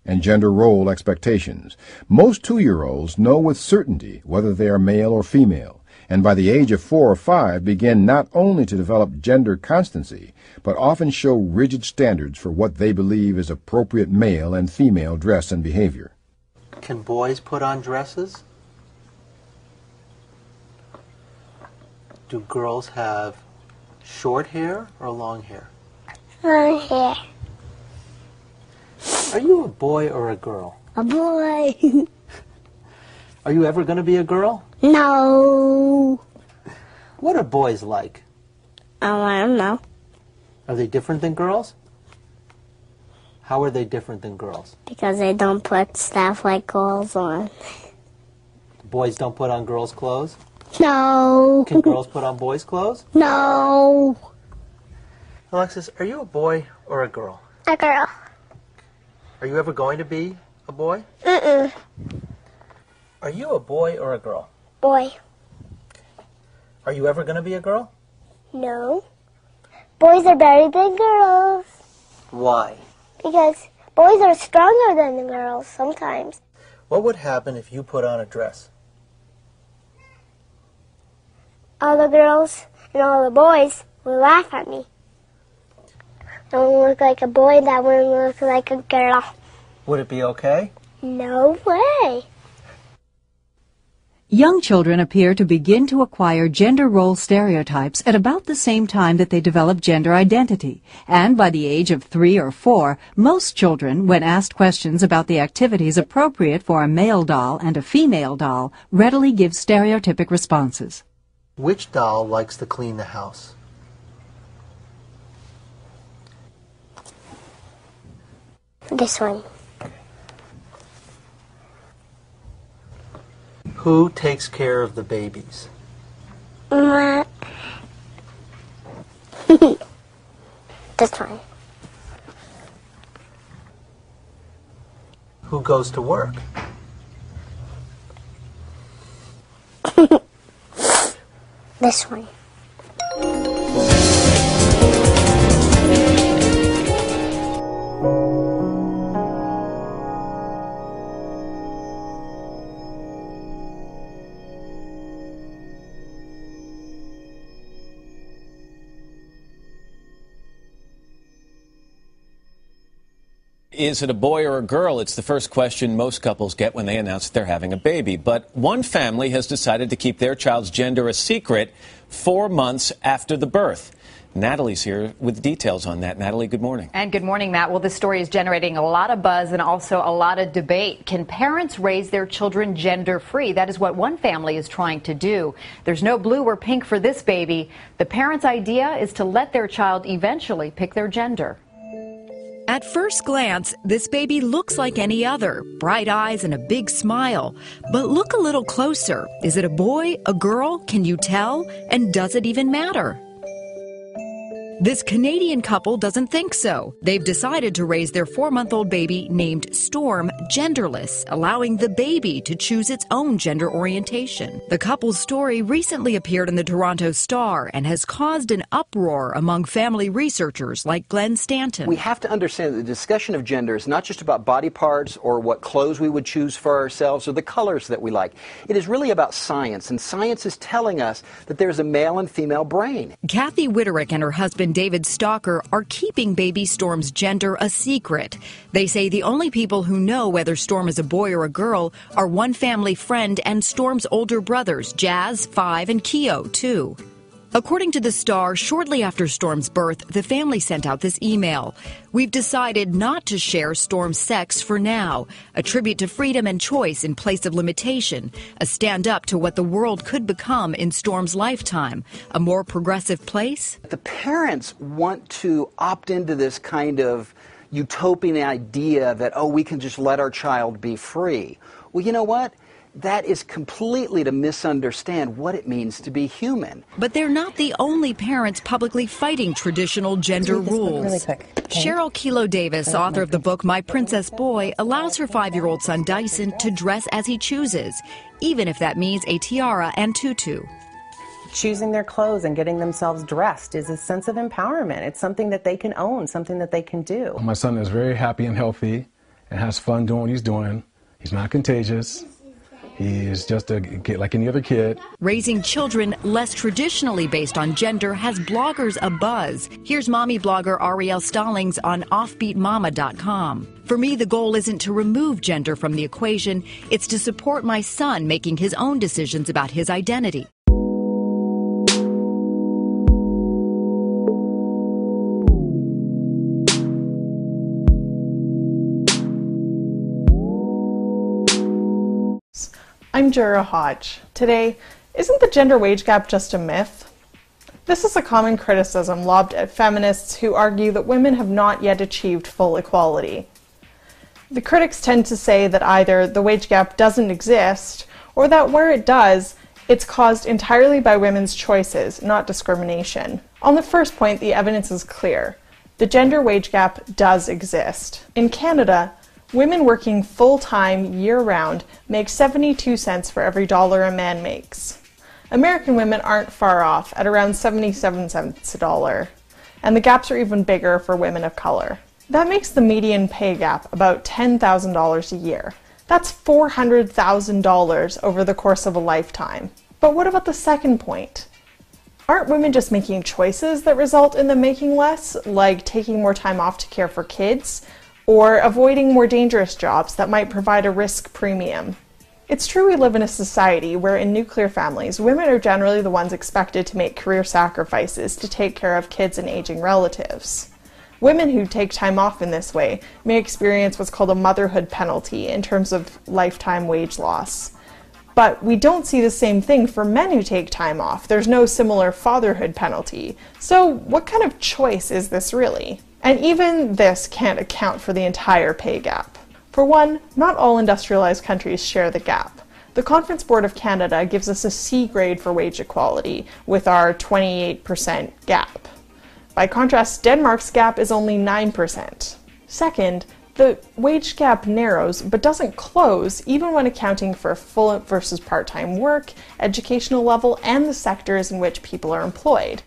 and gender role expectations. Most 2-year-olds know with certainty whether they are male or female, and by the age of 4 or 5 begin not only to develop gender constancy, but often show rigid standards for what they believe is appropriate male and female dress and behavior. Can boys put on dresses? Do girls have short hair or long hair? Long hair. Are you a boy or a girl? A boy. Are you ever going to be a girl? No. What are boys like? I don't know. Are they different than girls? How are they different than girls? Because they don't put stuff like girls on. Boys don't put on girls' clothes? No. Can girls put on boys' clothes? No. Alexis, are you a boy or a girl? A girl. Are you ever going to be a boy? Mm-mm. Are you a boy or a girl? Boy. Are you ever going to be a girl? No. Boys are better than girls. Why? Because boys are stronger than the girls sometimes. What would happen if you put on a dress? All the girls and all the boys will laugh at me. That won't look like a boy, that won't look like a girl. Would it be okay? No way. Young children appear to begin to acquire gender role stereotypes at about the same time that they develop gender identity. And by the age of 3 or 4, most children, when asked questions about the activities appropriate for a male doll and a female doll, readily give stereotypic responses. Which doll likes to clean the house? This one. Who takes care of the babies? This one. Who goes to work? This one. Is it a boy or a girl? It's the first question most couples get when they announce that they're having a baby. But one family has decided to keep their child's gender a secret 4 months after the birth. Natalie's here with details on that. Natalie, good morning. And good morning, Matt. Well, this story is generating a lot of buzz and also a lot of debate. Can parents raise their children gender-free? That is what one family is trying to do. There's no blue or pink for this baby. The parents' idea is to let their child eventually pick their gender. At first glance, this baby looks like any other. Bright eyes and a big smile. But look a little closer. Is it a boy, a girl? Can you tell? And does it even matter? This Canadian couple doesn't think so. They've decided to raise their 4-month-old baby named Storm genderless, allowing the baby to choose its own gender orientation. The couple's story recently appeared in the Toronto Star and has caused an uproar among family researchers like Glenn Stanton. We have to understand that the discussion of gender is not just about body parts or what clothes we would choose for ourselves or the colors that we like. It is really about science, and science is telling us that there's a male and female brain. Kathy Witterick and her husband David Stalker are keeping baby Storm's gender a secret. They say the only people who know whether Storm is a boy or a girl are one family friend and Storm's older brothers, Jazz, 5, and Keo, 2. According to the Star, shortly after Storm's birth, the family sent out this email. We've decided not to share Storm's sex for now. A tribute to freedom and choice in place of limitation. A stand up to what the world could become in Storm's lifetime. A more progressive place? The parents want to opt into this kind of utopian idea that, oh, we can just let our child be free. Well, you know what? That is completely to misunderstand what it means to be human. But they're not the only parents publicly fighting traditional gender rules. Really quick. Okay. Cheryl Kilo Davis, author of the book My Princess Boy, allows her 5-year-old son Dyson to dress as he chooses, even if that means a tiara and tutu. Choosing their clothes and getting themselves dressed is a sense of empowerment. It's something that they can own, something that they can do. My son is very happy and healthy, and has fun doing what he's doing. He's not contagious. He's just a kid like any other kid. Raising children less traditionally based on gender has bloggers abuzz. Here's mommy blogger Ariel Stallings on offbeatmama.com. For me, the goal isn't to remove gender from the equation. It's to support my son making his own decisions about his identity. I'm Jura Hodge. Today, isn't the gender wage gap just a myth? This is a common criticism lobbed at feminists who argue that women have not yet achieved full equality. The critics tend to say that either the wage gap doesn't exist, or that where it does, it's caused entirely by women's choices, not discrimination. On the first point, the evidence is clear. The gender wage gap does exist. In Canada, women working full-time, year-round, make 72 cents for every dollar a man makes. American women aren't far off, at around 77 cents a dollar. And the gaps are even bigger for women of color. That makes the median pay gap about $10,000 a year. That's $400,000 over the course of a lifetime. But what about the second point? Aren't women just making choices that result in them making less, like taking more time off to care for kids, or avoiding more dangerous jobs that might provide a risk premium? It's true we live in a society where in nuclear families, women are generally the ones expected to make career sacrifices to take care of kids and aging relatives. Women who take time off in this way may experience what's called a motherhood penalty in terms of lifetime wage loss. But we don't see the same thing for men who take time off. There's no similar fatherhood penalty. So what kind of choice is this really? And even this can't account for the entire pay gap. For one, not all industrialized countries share the gap. The Conference Board of Canada gives us a C grade for wage equality, with our 28% gap. By contrast, Denmark's gap is only 9%. Second, the wage gap narrows but doesn't close even when accounting for full versus part-time work, educational level, and the sectors in which people are employed.